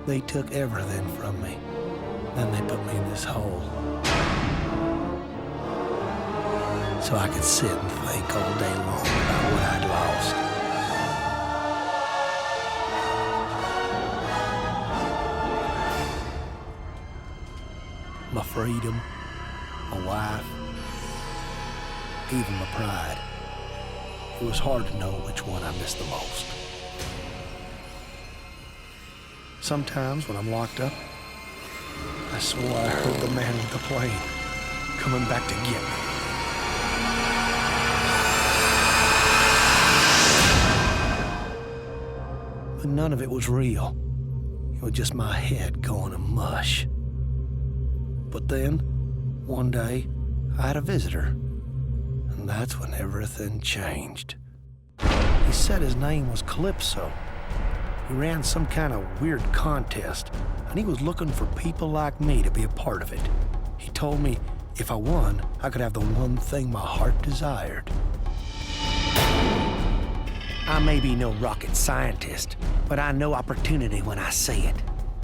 They took everything from me. Then they put me in this hole. So I could sit and think all day long about what I'd lost. My freedom, my wife, even my pride. It was hard to know which one I missed the most. Sometimes when I'm locked up, I swore I heard the man with the plane coming back to get me. But none of it was real. It was just my head going to mush. But then, one day, I had a visitor. And that's when everything changed. He said his name was Calypso. He ran some kind of weird contest, and he was looking for people like me to be a part of it. He told me if I won, I could have the one thing my heart desired. I may be no rocket scientist, but I know opportunity when I see it.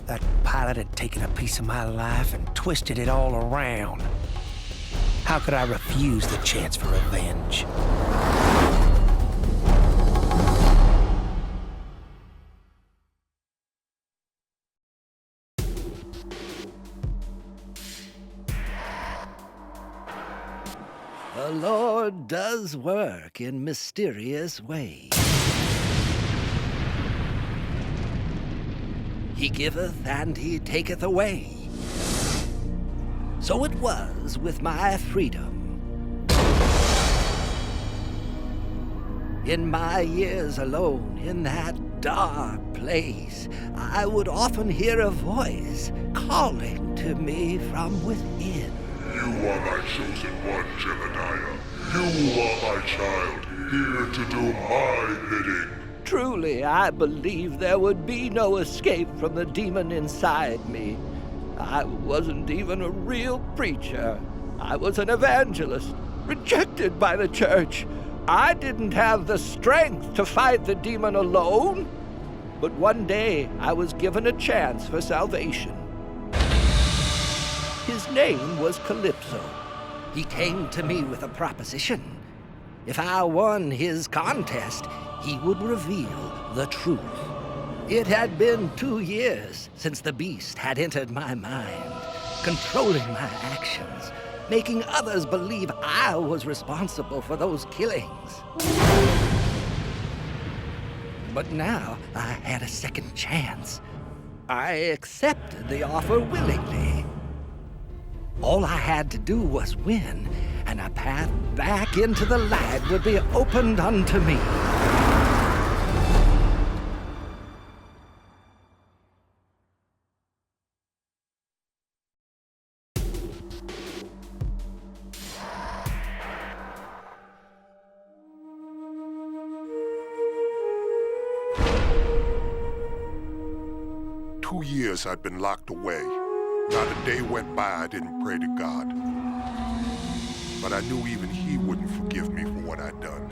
That pilot had taken a piece of my life and twisted it all around. How could I refuse the chance for revenge? The Lord does work in mysterious ways. He giveth and he taketh away. So it was with my freedom. In my years alone in that dark place, I would often hear a voice calling to me from within. You are my chosen one, Jebediah. You are my child, here to do my bidding. Truly, I believed there would be no escape from the demon inside me. I wasn't even a real preacher. I was an evangelist, rejected by the church. I didn't have the strength to fight the demon alone. But one day, I was given a chance for salvation. His name was Calypso. He came to me with a proposition. If I won his contest, he would reveal the truth. It had been 2 years since the beast had entered my mind, controlling my actions, making others believe I was responsible for those killings. But now I had a second chance. I accepted the offer willingly. All I had to do was win, and a path back into the light would be opened unto me. "2 years I'd been locked away. Not a day went by I didn't pray to God. But I knew even he wouldn't forgive me for what I'd done.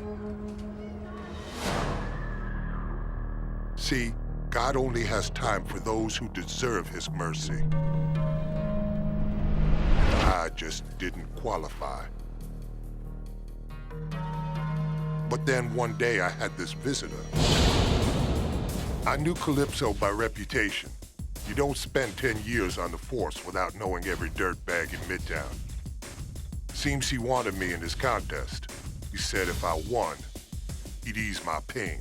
See, God only has time for those who deserve his mercy. And I just didn't qualify. But then one day I had this visitor. I knew Calypso by reputation. You don't spend 10 years on the force without knowing every dirtbag in Midtown. Seems he wanted me in his contest. He said if I won, he'd ease my pain.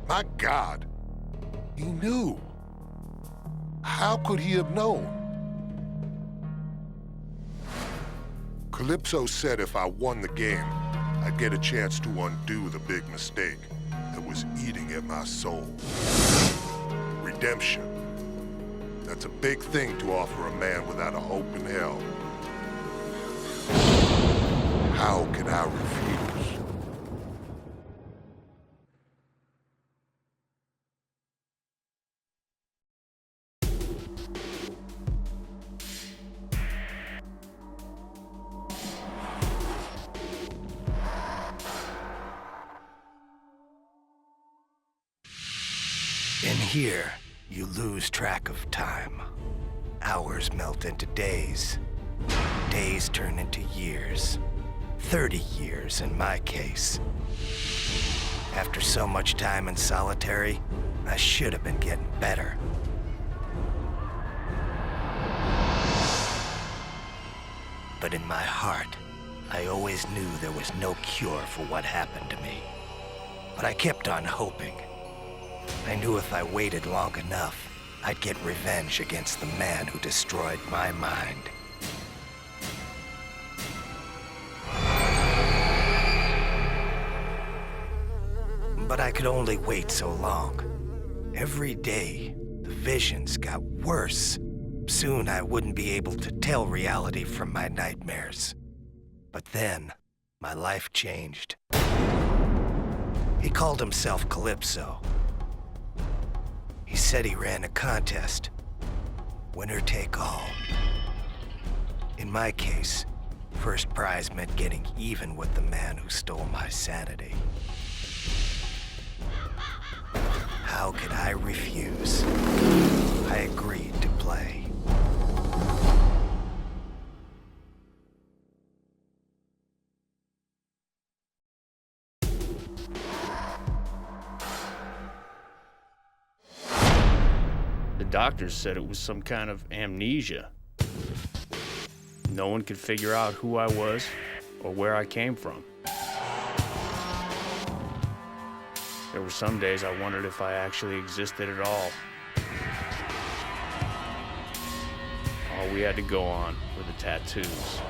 My God, he knew. How could he have known? Calypso said if I won the game, I'd get a chance to undo the big mistake that was eating at my soul. Redemption. That's a big thing to offer a man without a hope in hell. How can I refuse? here, you lose track of time. Hours melt into days. Days turn into years. 30 years in my case. After so much time in solitary, I should have been getting better. But in my heart, I always knew there was no cure for what happened to me. But I kept on hoping. I knew if I waited long enough, I'd get revenge against the man who destroyed my mind. But I could only wait so long. Every day, the visions got worse. Soon I wouldn't be able to tell reality from my nightmares. But then, my life changed. He called himself Calypso. He said he ran a contest. Winner take all. In my case, first prize meant getting even with the man who stole my sanity. How could I refuse? I agreed to play. The doctors said it was some kind of amnesia. No one could figure out who I was or where I came from. There were some days I wondered if I actually existed at all. All we had to go on were the tattoos.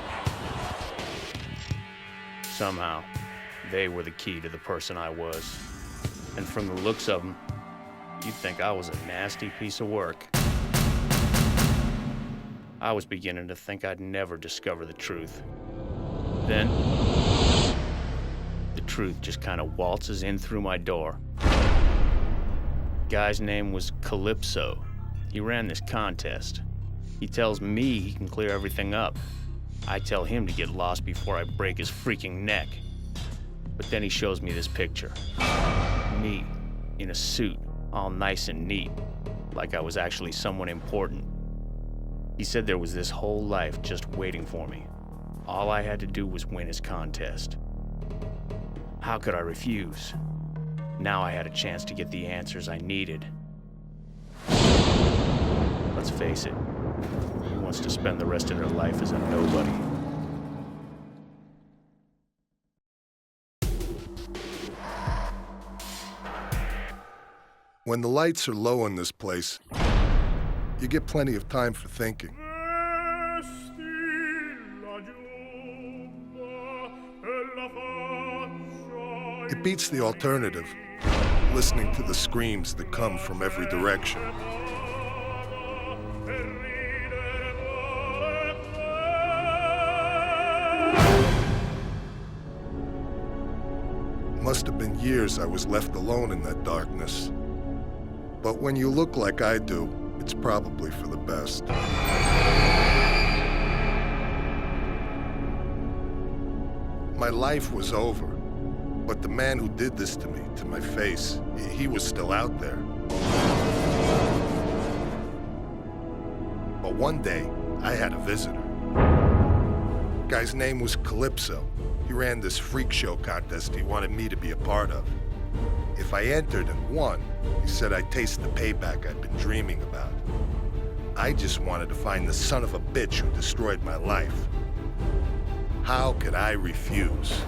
Somehow, they were the key to the person I was. And from the looks of them, you'd think I was a nasty piece of work. I was beginning to think I'd never discover the truth. Then, the truth just kind of waltzes in through my door. Guy's name was Calypso. He ran this contest. He tells me he can clear everything up. I tell him to get lost before I break his freaking neck. But then he shows me this picture. Me, in a suit, all nice and neat, like I was actually someone important. He said there was this whole life just waiting for me. All I had to do was win his contest. How could I refuse? Now I had a chance to get the answers I needed. Let's face it, who wants to spend the rest of their life as a nobody? When the lights are low in this place, you get plenty of time for thinking. It beats the alternative, listening to the screams that come from every direction. Must have been years I was left alone in that darkness. But when you look like I do, it's probably for the best. My life was over, but the man who did this to me, to my face, he was still out there. But one day, I had a visitor. Guy's name was Calypso. He ran this freak show contest he wanted me to be a part of. If I entered and won, he said I'd taste the payback I'd been dreaming about. I just wanted to find the son of a bitch who destroyed my life. How could I refuse?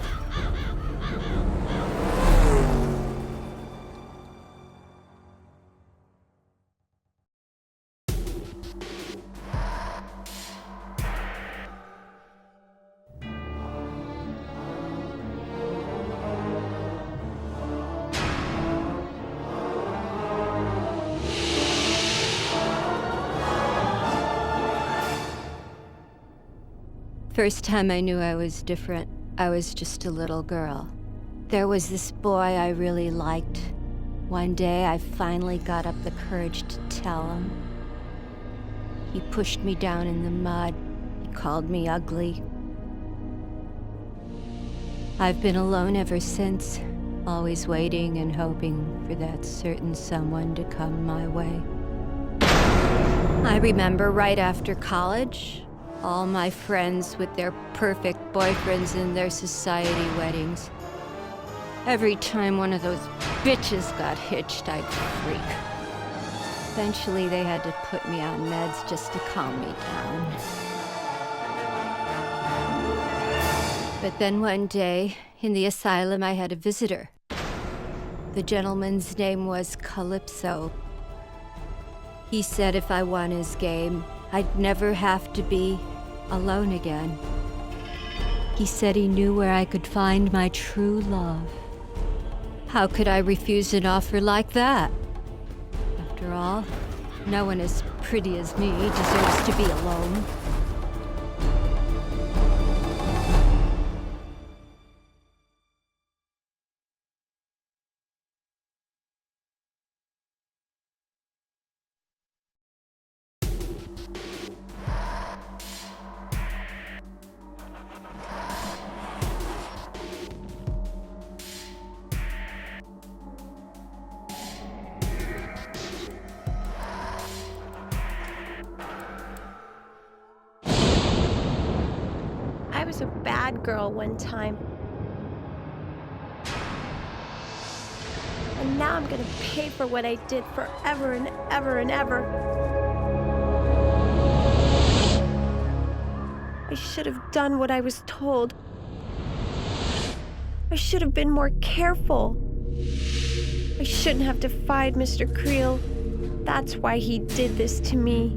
First time I knew I was different, I was just a little girl. There was this boy I really liked. One day I finally got up the courage to tell him. He pushed me down in the mud. He called me ugly. I've been alone ever since. always waiting and hoping for that certain someone to come my way. I remember right after college, all my friends with their perfect boyfriends and their society weddings. Every time one of those bitches got hitched, I'd freak. Eventually, they had to put me on meds just to calm me down. But then one day, in the asylum, I had a visitor. The gentleman's name was Calypso. He said if I won his game, I'd never have to be alone again. He said he knew where I could find my true love. How could I refuse an offer like that? After all, no one as pretty as me deserves to be alone. I was a bad girl one time. And now I'm gonna pay for what I did forever and ever and ever. I should have done what I was told. I should have been more careful. I shouldn't have defied Mr. Creel. That's why he did this to me.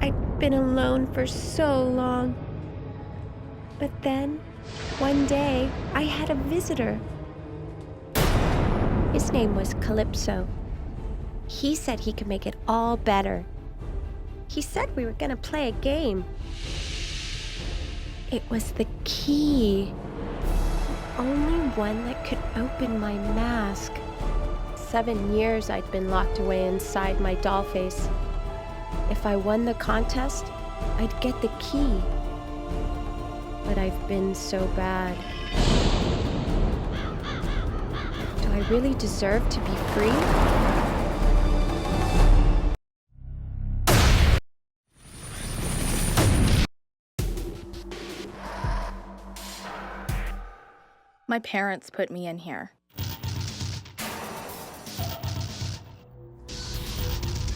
I'd been alone for so long. But then, one day, I had a visitor. His name was Calypso. He said he could make it all better. He said we were gonna play a game. It was the key. The only one that could open my mask. 7 years I'd been locked away inside my doll face. If I won the contest, I'd get the key. But I've been so bad. Do I really deserve to be free? My parents put me in here.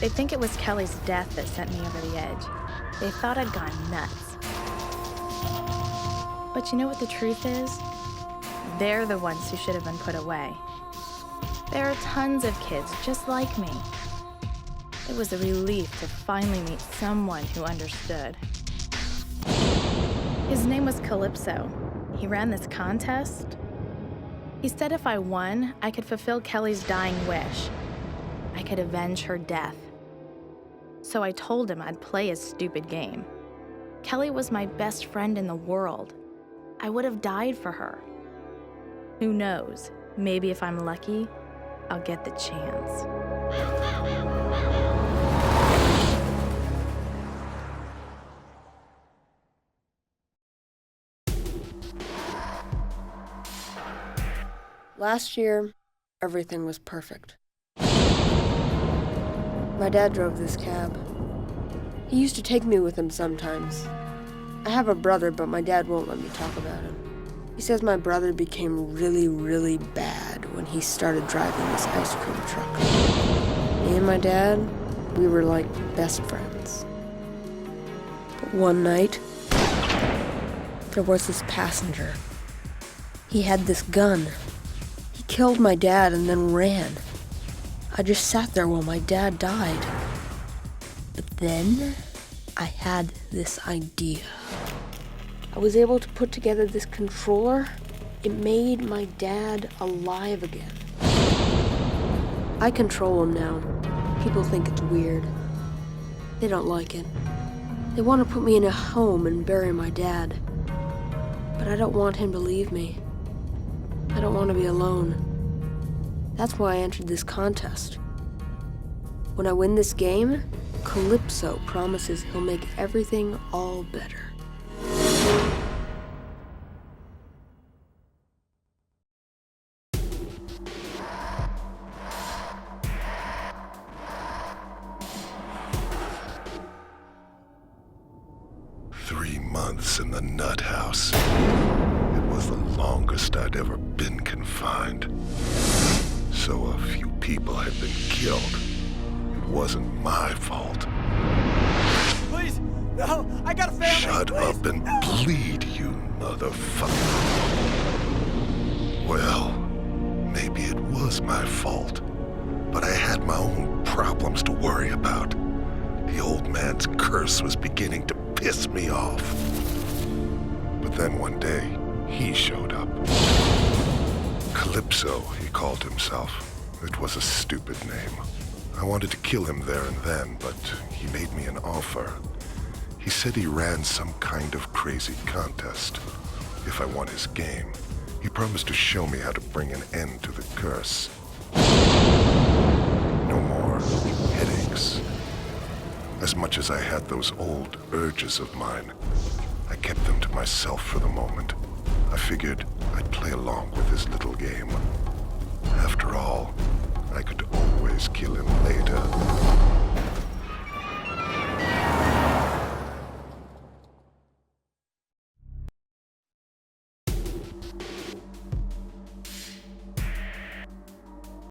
They think it was Kelly's death that sent me over the edge. They thought I'd gone nuts. But you know what the truth is? They're the ones who should have been put away. There are tons of kids just like me. It was a relief to finally meet someone who understood. His name was Calypso. He ran this contest. He said if I won, I could fulfill Kelly's dying wish. I could avenge her death. So I told him I'd play his stupid game. Kelly was my best friend in the world. I would have died for her. Who knows? Maybe if I'm lucky, I'll get the chance. Last year, everything was perfect. My dad drove this cab. He used to take me with him sometimes. I have a brother, but my dad won't let me talk about him. He says my brother became really, really bad when he started driving this ice cream truck. Me and my dad, we were like best friends. But one night, there was this passenger. He had this gun. He killed my dad and then ran. I just sat there while my dad died. But then, I had this idea. I was able to put together this controller. It made my dad alive again. I control him now. People think it's weird. They don't like it. They want to put me in a home and bury my dad. But I don't want him to leave me. I don't want to be alone. That's why I entered this contest. When I win this game, Calypso promises he'll make everything all better. 3 months in the nut house. It was the longest I'd ever been confined. So a few people had been killed. It wasn't my fault. Please, no, I got a family. Shut please. up and bleed, you motherfucker. Well, maybe it was my fault, but I had my own problems to worry about. The old man's curse was beginning to piss me off. But then one day, he showed up. Calypso, he called himself. It was a stupid name. I wanted to kill him there and then, but he made me an offer. He said he ran some kind of crazy contest. If I won his game, he promised to show me how to bring an end to the curse. No more headaches. As much as I had those old urges of mine, I kept them to myself for the moment. I figured I'd play along with his little game. After all, I could always kill him later.